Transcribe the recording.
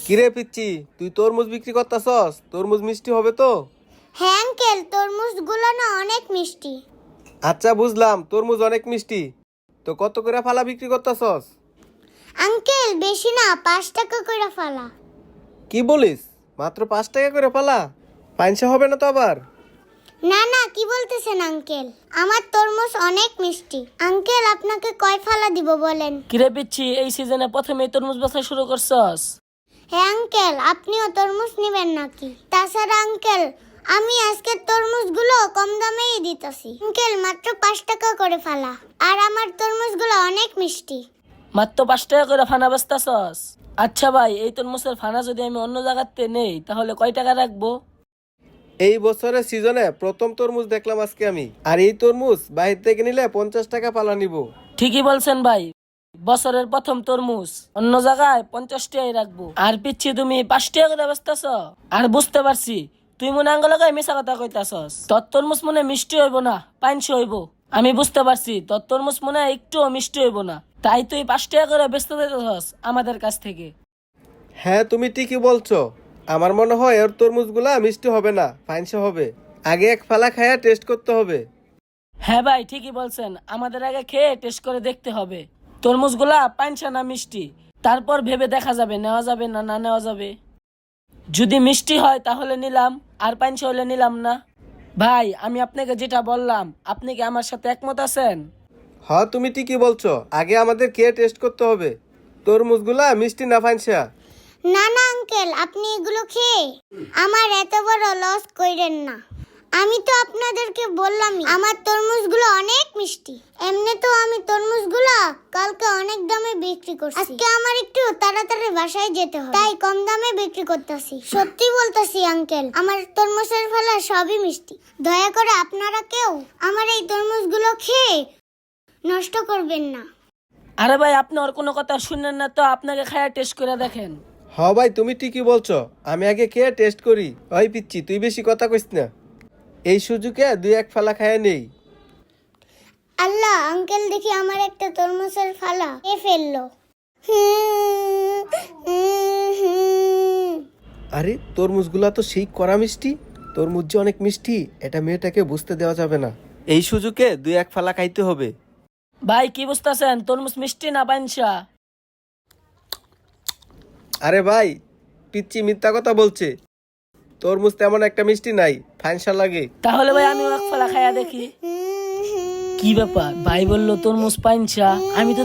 কিরে পিচ্ছি, তুই তরমুজ বিক্রি করতাছস? তরমুজ মিষ্টি হবে তো? হ্যাঁ আঙ্কেল, তরমুজগুলো না অনেক মিষ্টি। আচ্ছা বুঝলাম, তরমুজ অনেক মিষ্টি। তো কত করে ফালা বিক্রি করতাছস? আঙ্কেল বেশি না, 5 টাকা করে ফালা। কি বলিস, মাত্র 5 টাকা করে ফালা? পাইনসা হবে না তো আবার? না না, কি বলতেছেন আঙ্কেল? আমার তরমুজ অনেক মিষ্টি। আঙ্কেল আপনাকে কয় ফালা দিব বলেন? কিরে পিচ্ছি, এই সিজনে প্রথমে তরমুজ বেচা শুরু করছস? হ্যাঁ আঙ্কেল, আপনিও তরমুজ নেবেন নাকি? তাছাড়া আঙ্কেল, আমি আজকে তরমুজগুলো কম দামেই দিতেছি। আঙ্কেল মাত্র 5 টাকা করে ফালা, আর আমার তরমুজগুলো অনেক মিষ্টি। মাত্র 5 টাকা করে ফানা বেচতাছস? আচ্ছা ভাই, এই তরমুজের ফানা যদি আমি অন্য জায়গাতে নেই তাহলে কয় টাকা রাখবো? এই বছরের সিজনে প্রথম তরমুজ দেখলাম আজকে আমি। আর এই তরমুজ বাহির থেকে নিলে 50 টাকা পালা নিব। ঠিকই বলছেন ভাই, বছরের প্রথম তরমুজ অন্য জায়গায় 50 টাকাই রাখবো। আর পিচ্ছি তুমি 5 টাকা করে বেচতাছ? আর বুঝতে পারছি তুই মনে আঙ্গ লাগাই মিশা কথা কইতাছস। তোর তরমুজ মনে মিষ্টি হইব না, পাইনসি হইব। আমি বুঝতে পারছি তোর তরমুজ মনে একটুও মিষ্টি হইব না, তাই তুই 5 টাকা করে বেচতে দিতেছস আমাদের কাছ থেকে। হ্যাঁ তুমি ঠিকই বলছো। আমার মনে হয় ওর তরমুজগুলা মিষ্টি হবে না, পাইনসা হবে। আগে এক ফালা খায়া টেস্ট করতে হবে। হ্যাঁ ভাই ঠিকই বলছেন, আমাদের আগে খেয়ে টেস্ট করে দেখতে হবে তরমুজগুলা পাইনসা না মিষ্টি। তারপর ভেবে দেখা যাবে নেওয়া যাবে না না নেওয়া যাবে। যদি মিষ্টি হয় তাহলে নিলাম, আর পাইনসা হলে নিলাম না। ভাই আমি আপনাকে যেটা বললাম, আপনি কি আমার সাথে একমত আছেন? হ্যাঁ তুমি ঠিকই বলছো, আগে আমাদের খেয়ে টেস্ট করতে হবে তরমুজগুলা মিষ্টি না পাইনসা। না না আঙ্কেল, আপনি এগুলো খেয়ে আমার এত বড় লস কইরেন না। আমি তো আপনাদেরকে বললামই আমার তরমুজগুলো অনেক মিষ্টি। এমনি তো আমি তরমুজগুলো কালকে অনেক দামে বিক্রি করছি। আজকে আমার একটু তাড়াতাড়ি বাসায় যেতে হবে, তাই কম দামে বিক্রি করতেছি। সত্যি বলতেছি আঙ্কেল, আমার তরমুজের ফলা সবই মিষ্টি। দয়া করে আপনারা কেউ আমার এই তরমুজগুলো খেয়ে নষ্ট করবেন না। আরে ভাই আপনি ওর কোনো কথা শুনেন না তো, আপনাকে খায়া টেস্ট করে দেখেন। হ্যাঁ ভাই তুমি ঠিকই বলছো, আমি আগে খেয়ে টেস্ট করি। ওই পিচ্ছি তুই বেশি কথা কইস না, এই সুযোগে দুই এক ফালা খায়া নেই। আল্লাহ, আঙ্কেল দেখি আমার একটা তরমুজের ফালা এ ফেললো। আরে তরমুজগুলা তো সেই কড়া মিষ্টি। তরমুজ যে অনেক মিষ্টি এটা মেয়েটাকে বুঝতে দেওয়া যাবে না। এই সুযোগে দুই এক ফালা খাইতে হবে। ভাই কি বুঝতেছেন, তরমুজ মিষ্টি না পাইনসা? আরে ভাই, পিচ্ছি মিথ্যা কথা বলছে। তরমুজ তেমন একটা মিষ্টি নাই, ফাইনসা লাগে। তাহলে ভাই আমি এক ফলা খায়া দেখি। কি ব্যাপার, ভাই বললো তরমুজ পাইনসা, আমি তো